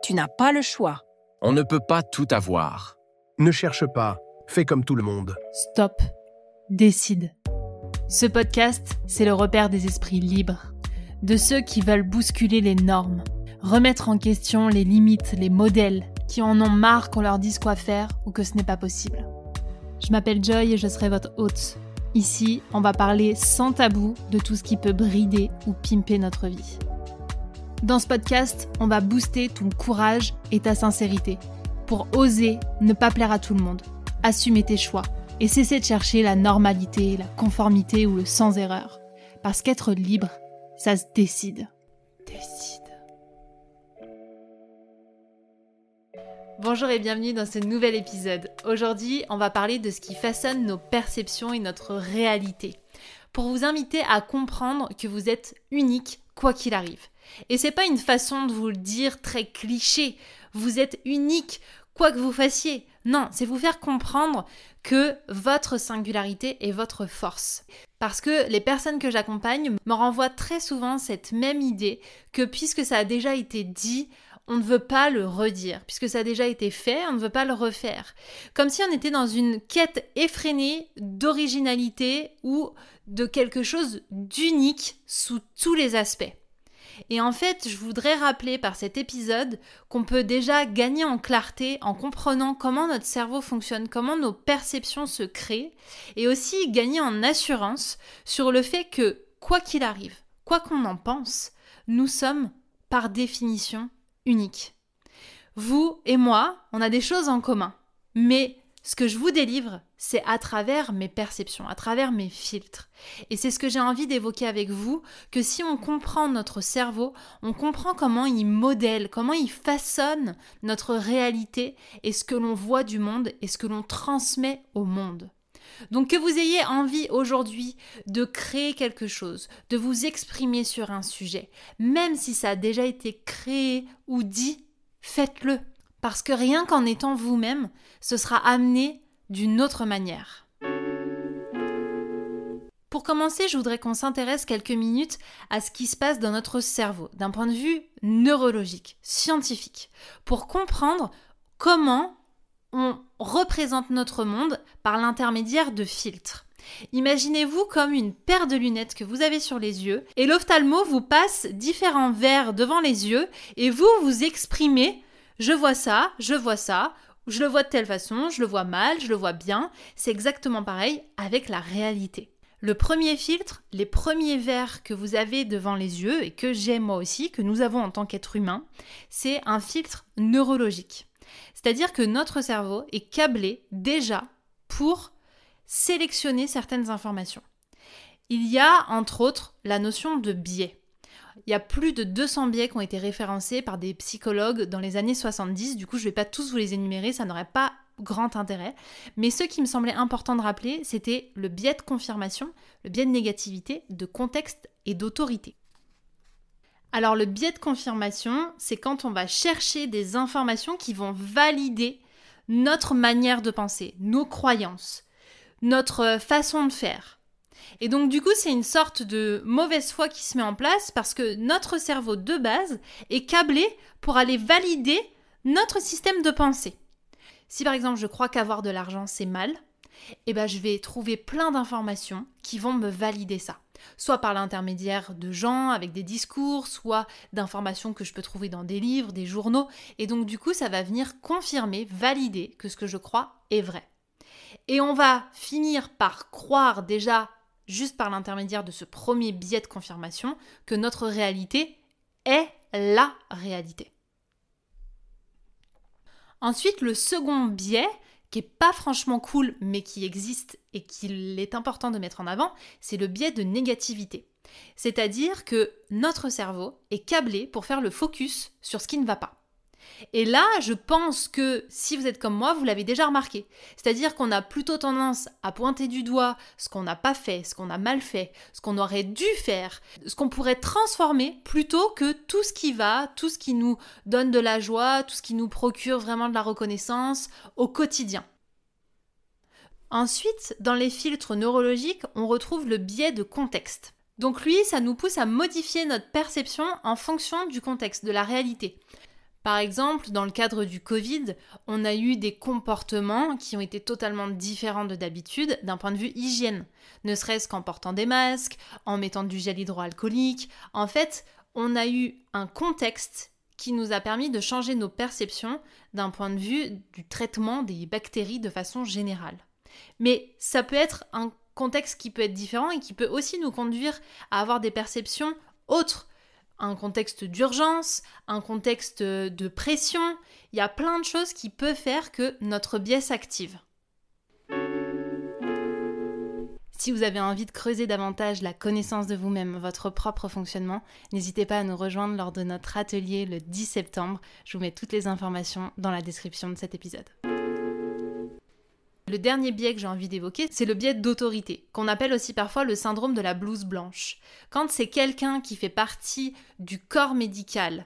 Tu n'as pas le choix. On ne peut pas tout avoir. Ne cherche pas, fais comme tout le monde. Stop. Décide. Ce podcast, c'est le repère des esprits libres, de ceux qui veulent bousculer les normes, remettre en question les limites, les modèles, qui en ont marre qu'on leur dise quoi faire ou que ce n'est pas possible. Je m'appelle Joy et je serai votre hôte. Ici, on va parler sans tabou de tout ce qui peut brider ou pimper notre vie. Dans ce podcast, on va booster ton courage et ta sincérité pour oser ne pas plaire à tout le monde, assumer tes choix et cesser de chercher la normalité, la conformité ou le sans erreur. Parce qu'être libre, ça se décide. Bonjour et bienvenue dans ce nouvel épisode. Aujourd'hui, on va parler de ce qui façonne nos perceptions et notre réalité. Pour vous inviter à comprendre que vous êtes unique quoi qu'il arrive. Et c'est pas une façon de vous le dire très cliché. Vous êtes unique quoi que vous fassiez. Non, c'est vous faire comprendre que votre singularité est votre force. Parce que les personnes que j'accompagne me renvoient très souvent cette même idée que puisque ça a déjà été dit, on ne veut pas le redire. Puisque ça a déjà été fait, on ne veut pas le refaire. Comme si on était dans une quête effrénée d'originalité ou de quelque chose d'unique sous tous les aspects. Et en fait, je voudrais rappeler par cet épisode qu'on peut déjà gagner en clarté en comprenant comment notre cerveau fonctionne, comment nos perceptions se créent, et aussi gagner en assurance sur le fait que, quoi qu'il arrive, quoi qu'on en pense, nous sommes, par définition, uniques. Vous et moi, on a des choses en commun, mais ce que je vous délivre, c'est à travers mes perceptions, à travers mes filtres. Et c'est ce que j'ai envie d'évoquer avec vous, que si on comprend notre cerveau, on comprend comment il modèle, comment il façonne notre réalité et ce que l'on voit du monde et ce que l'on transmet au monde. Donc que vous ayez envie aujourd'hui de créer quelque chose, de vous exprimer sur un sujet, même si ça a déjà été créé ou dit, faites-le. Parce que rien qu'en étant vous-même, ce sera amené d'une autre manière. Pour commencer, je voudrais qu'on s'intéresse quelques minutes à ce qui se passe dans notre cerveau, d'un point de vue neurologique, scientifique, pour comprendre comment on représente notre monde par l'intermédiaire de filtres. Imaginez-vous comme une paire de lunettes que vous avez sur les yeux et l'ophtalmo vous passe différents verres devant les yeux et vous vous exprimez « je vois ça, je le vois de telle façon, je le vois mal, je le vois bien ». C'est exactement pareil avec la réalité. Le premier filtre, les premiers verres que vous avez devant les yeux et que j'ai moi aussi, que nous avons en tant qu'être humain, c'est un filtre neurologique. C'est-à-dire que notre cerveau est câblé déjà pour sélectionner certaines informations. Il y a entre autres la notion de biais. Il y a plus de 200 biais qui ont été référencés par des psychologues dans les années 70. Du coup, je ne vais pas tous vous les énumérer, ça n'aurait pas grand intérêt. Mais ce qui me semblait important de rappeler, c'était le biais de confirmation, le biais de négativité, de contexte et d'autorité. Alors, le biais de confirmation, c'est quand on va chercher des informations qui vont valider notre manière de penser, nos croyances, notre façon de faire. Et donc du coup, c'est une sorte de mauvaise foi qui se met en place parce que notre cerveau de base est câblé pour aller valider notre système de pensée. Si par exemple, je crois qu'avoir de l'argent, c'est mal, je vais trouver plein d'informations qui vont me valider ça. Soit par l'intermédiaire de gens avec des discours, soit d'informations que je peux trouver dans des livres, des journaux. Et donc du coup, ça va venir confirmer, valider que ce que je crois est vrai. Et on va finir par croire déjà, juste par l'intermédiaire de ce premier biais de confirmation, que notre réalité est la réalité. Ensuite, le second biais, qui n'est pas franchement cool, mais qui existe et qu'il est important de mettre en avant, c'est le biais de négativité. C'est-à-dire que notre cerveau est câblé pour faire le focus sur ce qui ne va pas. Et là, je pense que si vous êtes comme moi, vous l'avez déjà remarqué. C'est-à-dire qu'on a plutôt tendance à pointer du doigt ce qu'on n'a pas fait, ce qu'on a mal fait, ce qu'on aurait dû faire, ce qu'on pourrait transformer plutôt que tout ce qui va, tout ce qui nous donne de la joie, tout ce qui nous procure vraiment de la reconnaissance au quotidien. Ensuite, dans les filtres neurologiques, on retrouve le biais de contexte. Donc lui, ça nous pousse à modifier notre perception en fonction du contexte, de la réalité. Par exemple, dans le cadre du Covid, on a eu des comportements qui ont été totalement différents de d'habitude d'un point de vue hygiène, ne serait-ce qu'en portant des masques, en mettant du gel hydroalcoolique. En fait, on a eu un contexte qui nous a permis de changer nos perceptions d'un point de vue du traitement des bactéries de façon générale. Mais ça peut être un contexte qui peut être différent et qui peut aussi nous conduire à avoir des perceptions autres. Un contexte d'urgence, un contexte de pression, il y a plein de choses qui peuvent faire que notre biais s'active. Si vous avez envie de creuser davantage la connaissance de vous-même, votre propre fonctionnement, n'hésitez pas à nous rejoindre lors de notre atelier le 10 septembre. Je vous mets toutes les informations dans la description de cet épisode. Le dernier biais que j'ai envie d'évoquer, c'est le biais d'autorité, qu'on appelle aussi parfois le syndrome de la blouse blanche. Quand c'est quelqu'un qui fait partie du corps médical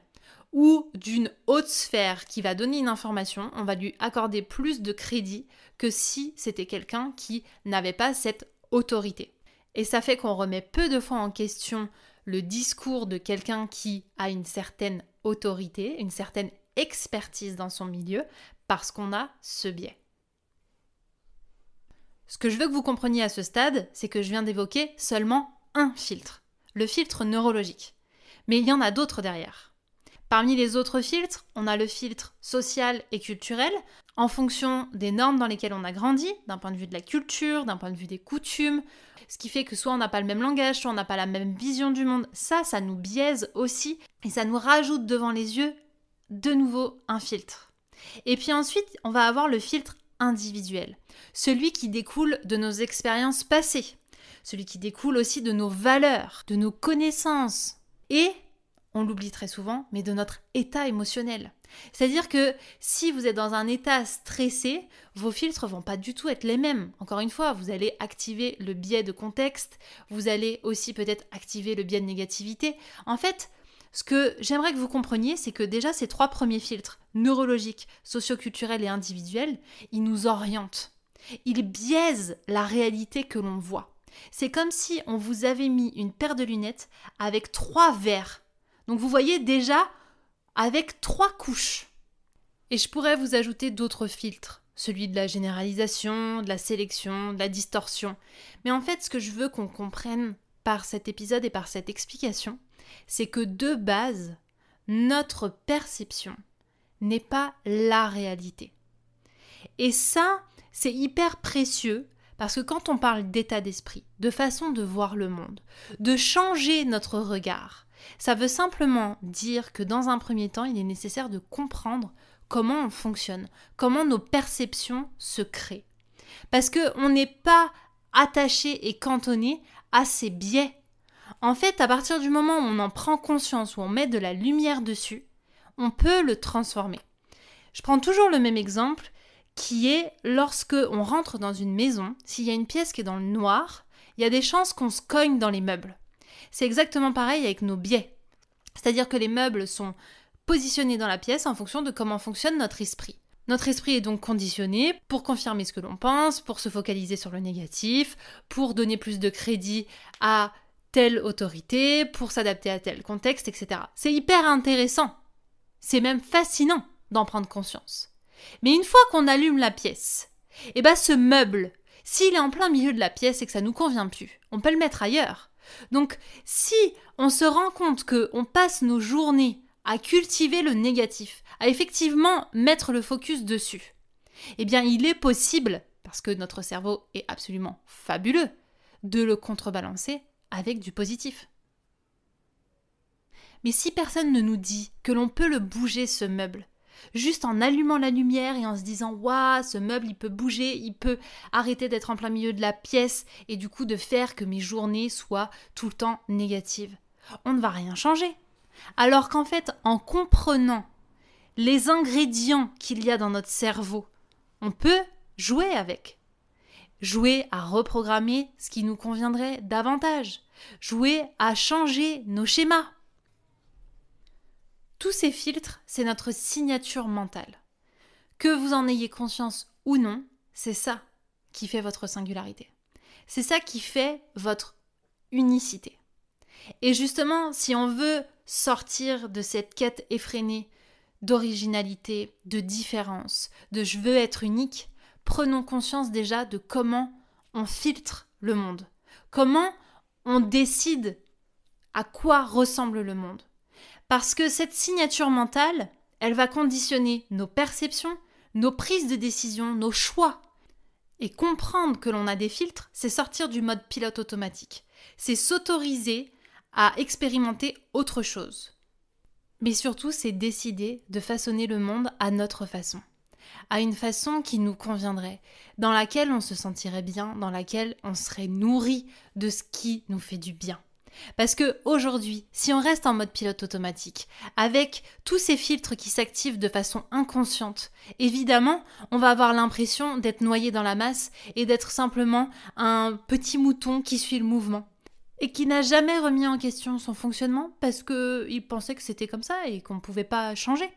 ou d'une haute sphère qui va donner une information, on va lui accorder plus de crédit que si c'était quelqu'un qui n'avait pas cette autorité. Et ça fait qu'on remet peu de fois en question le discours de quelqu'un qui a une certaine autorité, une certaine expertise dans son milieu, parce qu'on a ce biais. Ce que je veux que vous compreniez à ce stade, c'est que je viens d'évoquer seulement un filtre, le filtre neurologique. Mais il y en a d'autres derrière. Parmi les autres filtres, on a le filtre social et culturel, en fonction des normes dans lesquelles on a grandi, d'un point de vue de la culture, d'un point de vue des coutumes, ce qui fait que soit on n'a pas le même langage, soit on n'a pas la même vision du monde. Ça nous biaise aussi, et ça nous rajoute devant les yeux de nouveau un filtre. Et puis ensuite, on va avoir le filtre individuel, celui qui découle de nos expériences passées, celui qui découle aussi de nos valeurs, de nos connaissances et, on l'oublie très souvent, mais de notre état émotionnel. C'est-à-dire que si vous êtes dans un état stressé, vos filtres vont pas du tout être les mêmes. Encore une fois, vous allez activer le biais de contexte, vous allez aussi peut-être activer le biais de négativité. En fait, ce que j'aimerais que vous compreniez, c'est que déjà ces 3 premiers filtres, neurologiques, socioculturels et individuels, ils nous orientent. Ils biaisent la réalité que l'on voit. C'est comme si on vous avait mis une paire de lunettes avec 3 verres. Donc vous voyez déjà avec 3 couches. Et je pourrais vous ajouter d'autres filtres, celui de la généralisation, de la sélection, de la distorsion. Mais en fait, ce que je veux qu'on comprenne par cet épisode et par cette explication, c'est que de base, notre perception n'est pas la réalité. Et ça, c'est hyper précieux parce que quand on parle d'état d'esprit, de façon de voir le monde, de changer notre regard, ça veut simplement dire que dans un premier temps, il est nécessaire de comprendre comment on fonctionne, comment nos perceptions se créent. Parce qu'on n'est pas attaché et cantonné à ces biais. En fait, à partir du moment où on en prend conscience, où on met de la lumière dessus, on peut le transformer. Je prends toujours le même exemple, qui est lorsque on rentre dans une maison, s'il y a une pièce qui est dans le noir, il y a des chances qu'on se cogne dans les meubles. C'est exactement pareil avec nos biais. C'est-à-dire que les meubles sont positionnés dans la pièce en fonction de comment fonctionne notre esprit. Notre esprit est donc conditionné pour confirmer ce que l'on pense, pour se focaliser sur le négatif, pour donner plus de crédit à telle autorité, pour s'adapter à tel contexte, etc. C'est hyper intéressant. C'est même fascinant d'en prendre conscience. Mais une fois qu'on allume la pièce, ce meuble, s'il est en plein milieu de la pièce et que ça nous convient plus, on peut le mettre ailleurs. Donc, si on se rend compte qu'on passe nos journées à cultiver le négatif, à effectivement mettre le focus dessus, il est possible, parce que notre cerveau est absolument fabuleux, de le contrebalancer avec du positif. Mais si personne ne nous dit que l'on peut le bouger, ce meuble, juste en allumant la lumière et en se disant « Waouh, ce meuble, il peut bouger, il peut arrêter d'être en plein milieu de la pièce et du coup de faire que mes journées soient tout le temps négatives. » On ne va rien changer. Alors qu'en fait, en comprenant les ingrédients qu'il y a dans notre cerveau, on peut jouer avec. Jouer à reprogrammer ce qui nous conviendrait davantage. Jouer à changer nos schémas. Tous ces filtres, c'est notre signature mentale. Que vous en ayez conscience ou non, c'est ça qui fait votre singularité. C'est ça qui fait votre unicité. Et justement, si on veut sortir de cette quête effrénée d'originalité, de différence, de je veux être unique, prenons conscience déjà de comment on filtre le monde, comment on décide à quoi ressemble le monde. Parce que cette signature mentale, elle va conditionner nos perceptions, nos prises de décision, nos choix. Et comprendre que l'on a des filtres, c'est sortir du mode pilote automatique. C'est s'autoriser à expérimenter autre chose. Mais surtout, c'est décider de façonner le monde à notre façon. À une façon qui nous conviendrait, dans laquelle on se sentirait bien, dans laquelle on serait nourri de ce qui nous fait du bien. Parce que aujourd'hui, si on reste en mode pilote automatique, avec tous ces filtres qui s'activent de façon inconsciente, évidemment, on va avoir l'impression d'être noyé dans la masse et d'être simplement un petit mouton qui suit le mouvement et qui n'a jamais remis en question son fonctionnement parce qu'il pensait que c'était comme ça et qu'on ne pouvait pas changer.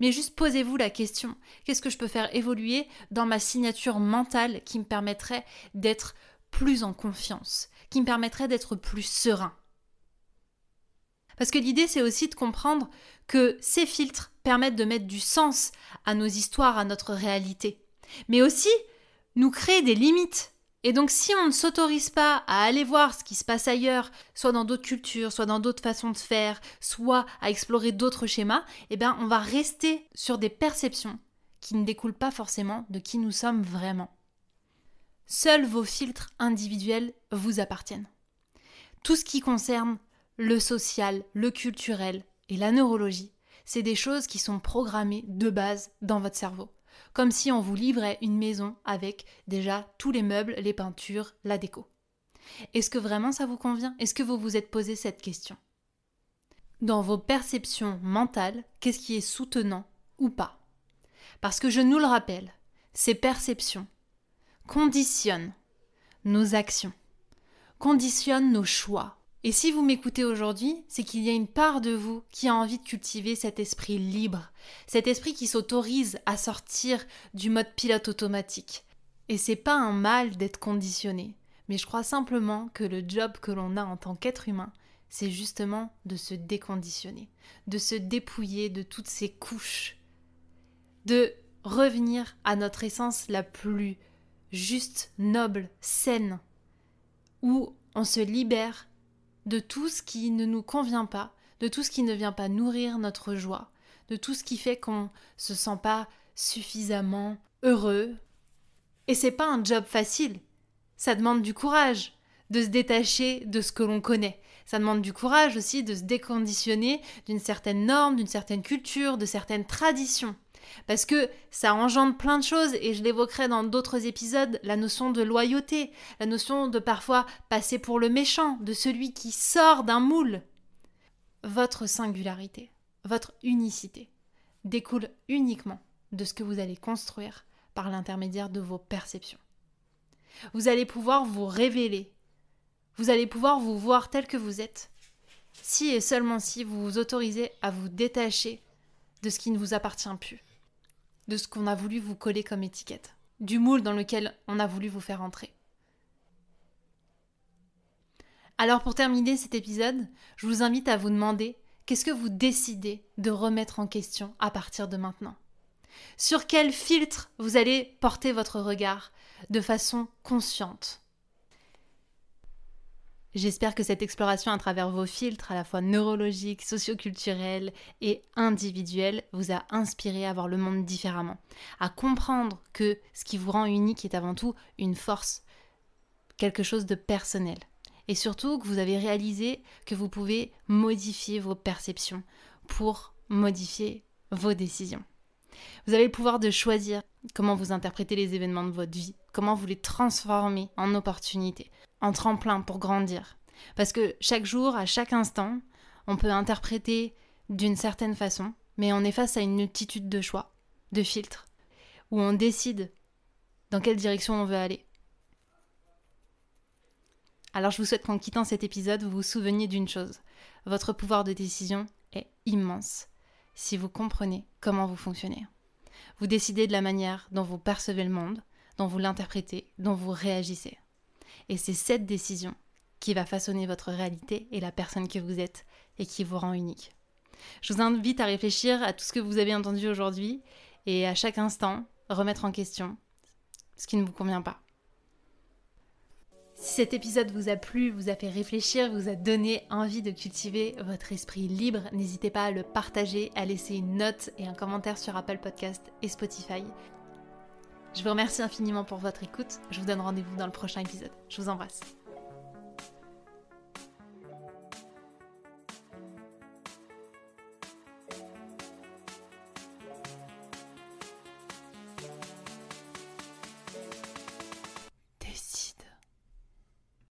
Mais juste posez-vous la question, qu'est-ce que je peux faire évoluer dans ma signature mentale qui me permettrait d'être plus en confiance, qui me permettrait d'être plus serein. Parce que l'idée, c'est aussi de comprendre que ces filtres permettent de mettre du sens à nos histoires, à notre réalité. Mais aussi, nous créer des limites. Et donc, si on ne s'autorise pas à aller voir ce qui se passe ailleurs, soit dans d'autres cultures, soit dans d'autres façons de faire, soit à explorer d'autres schémas, eh bien, on va rester sur des perceptions qui ne découlent pas forcément de qui nous sommes vraiment. Seuls vos filtres individuels vous appartiennent. Tout ce qui concerne le social, le culturel et la neurologie, c'est des choses qui sont programmées de base dans votre cerveau. Comme si on vous livrait une maison avec déjà tous les meubles, les peintures, la déco. Est-ce que vraiment ça vous convient ? Est-ce que vous vous êtes posé cette question ? Dans vos perceptions mentales, qu'est-ce qui est soutenant ou pas ? Parce que je nous le rappelle, ces perceptions conditionnent nos actions, conditionnent nos choix. Et si vous m'écoutez aujourd'hui, c'est qu'il y a une part de vous qui a envie de cultiver cet esprit libre, cet esprit qui s'autorise à sortir du mode pilote automatique. Et c'est pas un mal d'être conditionné, mais je crois simplement que le job que l'on a en tant qu'être humain, c'est justement de se déconditionner, de se dépouiller de toutes ces couches, de revenir à notre essence la plus juste, noble, saine, où on se libère de tout ce qui ne nous convient pas, de tout ce qui ne vient pas nourrir notre joie, de tout ce qui fait qu'on ne se sent pas suffisamment heureux. Et c'est pas un job facile. Ça demande du courage de se détacher de ce que l'on connaît. Ça demande du courage aussi de se déconditionner d'une certaine norme, d'une certaine culture, de certaines traditions. Parce que ça engendre plein de choses, et je l'évoquerai dans d'autres épisodes, la notion de loyauté, la notion de parfois passer pour le méchant, de celui qui sort d'un moule. Votre singularité, votre unicité, découle uniquement de ce que vous allez construire par l'intermédiaire de vos perceptions. Vous allez pouvoir vous révéler, vous allez pouvoir vous voir tel que vous êtes, si et seulement si vous vous autorisez à vous détacher de ce qui ne vous appartient plus, de ce qu'on a voulu vous coller comme étiquette, du moule dans lequel on a voulu vous faire entrer. Alors pour terminer cet épisode, je vous invite à vous demander qu'est-ce que vous décidez de remettre en question à partir de maintenant ? Sur quel filtre vous allez porter votre regard de façon consciente ? J'espère que cette exploration à travers vos filtres, à la fois neurologiques, socioculturels et individuels, vous a inspiré à voir le monde différemment, à comprendre que ce qui vous rend unique est avant tout une force, quelque chose de personnel. Et surtout que vous avez réalisé que vous pouvez modifier vos perceptions pour modifier vos décisions. Vous avez le pouvoir de choisir comment vous interprétez les événements de votre vie, comment vous les transformez en opportunités, en tremplin pour grandir. Parce que chaque jour, à chaque instant, on peut interpréter d'une certaine façon, mais on est face à une multitude de choix, de filtres, où on décide dans quelle direction on veut aller. Alors je vous souhaite qu'en quittant cet épisode, vous vous souveniez d'une chose. Votre pouvoir de décision est immense si vous comprenez comment vous fonctionnez. Vous décidez de la manière dont vous percevez le monde, dont vous l'interprétez, dont vous réagissez. Et c'est cette décision qui va façonner votre réalité et la personne que vous êtes et qui vous rend unique. Je vous invite à réfléchir à tout ce que vous avez entendu aujourd'hui et à chaque instant, remettre en question ce qui ne vous convient pas. Si cet épisode vous a plu, vous a fait réfléchir, vous a donné envie de cultiver votre esprit libre, n'hésitez pas à le partager, à laisser une note et un commentaire sur Apple Podcast et Spotify. Je vous remercie infiniment pour votre écoute. Je vous donne rendez-vous dans le prochain épisode. Je vous embrasse.